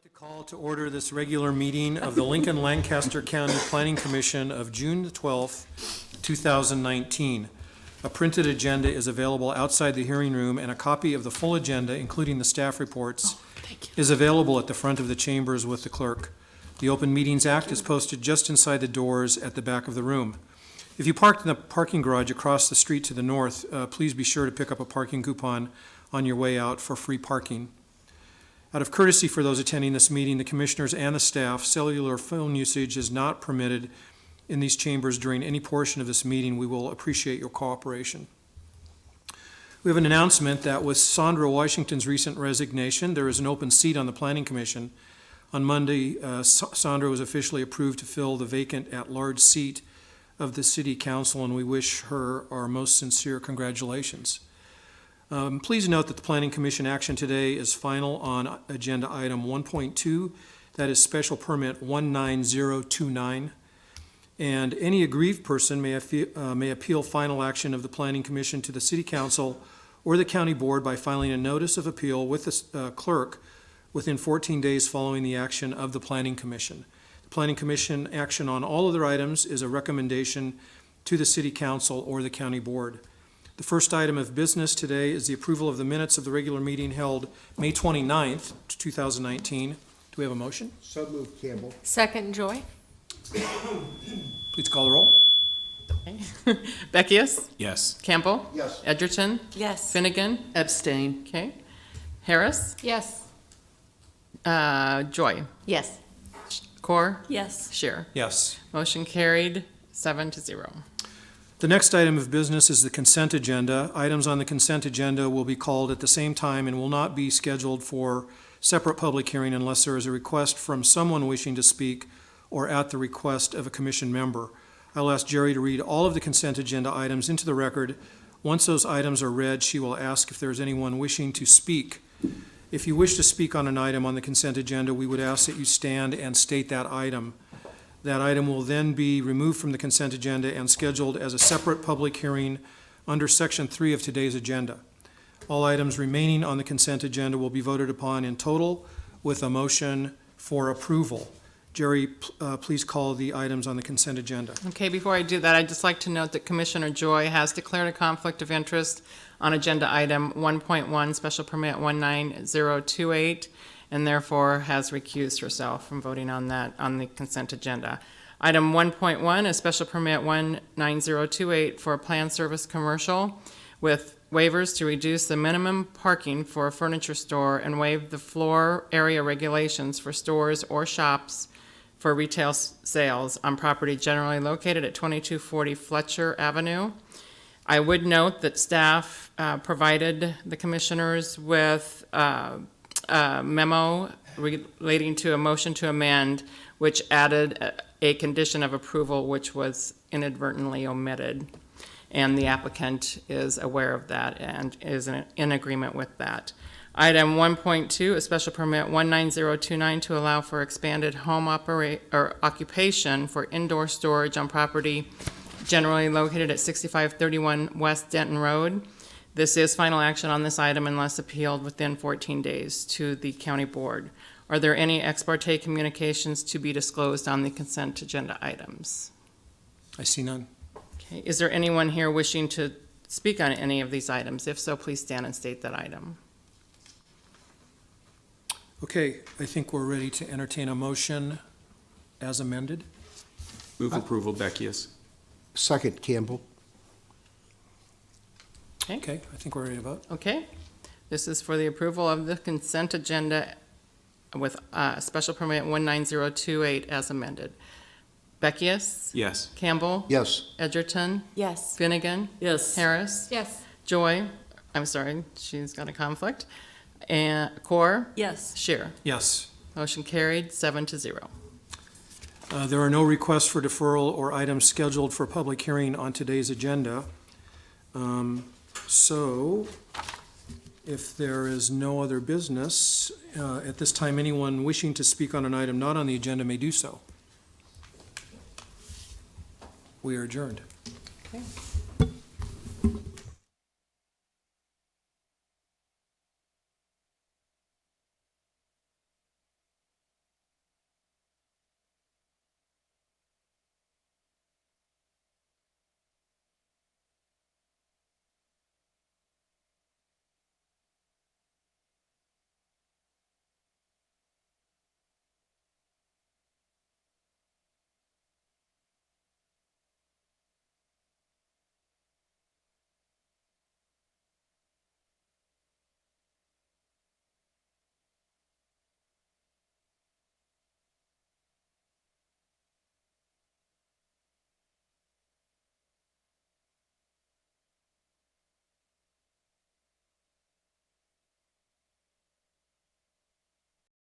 like to call to order this regular meeting of the Lincoln Lancaster County Planning Commission of June the 12th, 2019. A printed agenda is available outside the hearing room, and a copy of the full agenda, including the staff reports, is available at the front of the chambers with the clerk. The Open Meetings Act is posted just inside the doors at the back of the room. If you parked in the parking garage across the street to the north, please be sure to pick up a parking coupon on your way out for free parking. Out of courtesy for those attending this meeting, the commissioners and the staff, cellular phone usage is not permitted in these chambers during any portion of this meeting. We will appreciate your cooperation. We have an announcement that with Sandra Washington's recent resignation, there is an open seat on the Planning Commission. On Monday, Sandra was officially approved to fill the vacant at-large seat of the City Council, and we wish her our most sincere congratulations. Please note that the Planning Commission action today is final on agenda item 1.2, that is special permit 19029. And any aggrieved person may appeal final action of the Planning Commission to the City Council or the County Board by filing a notice of appeal with the clerk within 14 days following the action of the Planning Commission. The Planning Commission action on all other items is a recommendation to the City Council or the County Board. The first item of business today is the approval of the minutes of the regular meeting held May 29th, 2019. Do we have a motion? So moved, Campbell. Second, Joy. Please call the roll. Beckius? Yes. Campbell? Yes. Edgerton? Yes. Finnegan? Abstain. Okay. Harris? Yes. Joy? Yes. Core? Yes. Shear? Yes. Motion carried 7-0. The next item of business is the consent agenda. Items on the consent agenda will be called at the same time and will not be scheduled for separate public hearing unless there is a request from someone wishing to speak or at the request of a commission member. I'll ask Jerry to read all of the consent agenda items into the record. Once those items are read, she will ask if there is anyone wishing to speak. If you wish to speak on an item on the consent agenda, we would ask that you stand and state that item. That item will then be removed from the consent agenda and scheduled as a separate public hearing under Section 3 of today's agenda. All items remaining on the consent agenda will be voted upon in total with a motion for approval. Jerry, please call the items on the consent agenda. Okay, before I do that, I'd just like to note that Commissioner Joy has declared a conflict of interest on agenda item 1.1, special permit 19028, and therefore has recused herself from voting on that on the consent agenda. Item 1.1 is special permit 19028 for a planned service commercial with waivers to reduce the minimum parking for a furniture store and waive the floor area regulations for stores or shops for retail sales on property generally located at 2240 Fletcher Avenue. I would note that staff provided the commissioners with a memo relating to a motion to amend, which added a condition of approval which was inadvertently omitted. And the applicant is aware of that and is in agreement with that. Item 1.2, a special permit 19029 to allow for expanded home occupation for indoor storage on property generally located at 6531 West Denton Road. This is final action on this item unless appealed within 14 days to the county board. Are there any ex parte communications to be disclosed on the consent agenda items? I see none. Okay. Is there anyone here wishing to speak on any of these items? If so, please stand and state that item. Okay, I think we're ready to entertain a motion as amended. Move approval, Beckius. Second, Campbell. Okay, I think we're ready to vote. Okay. This is for the approval of the consent agenda with special permit 19028 as amended. Beckius? Yes. Campbell? Yes. Edgerton? Yes. Finnegan? Yes. Harris? Yes. Joy? I'm sorry, she's got a conflict. And Core? Yes. Shear? Yes. Motion carried 7-0. There are no requests for deferral or items scheduled for public hearing on today's agenda. So, if there is no other business, at this time, anyone wishing to speak on an item not on the agenda may do so. We are adjourned. Okay.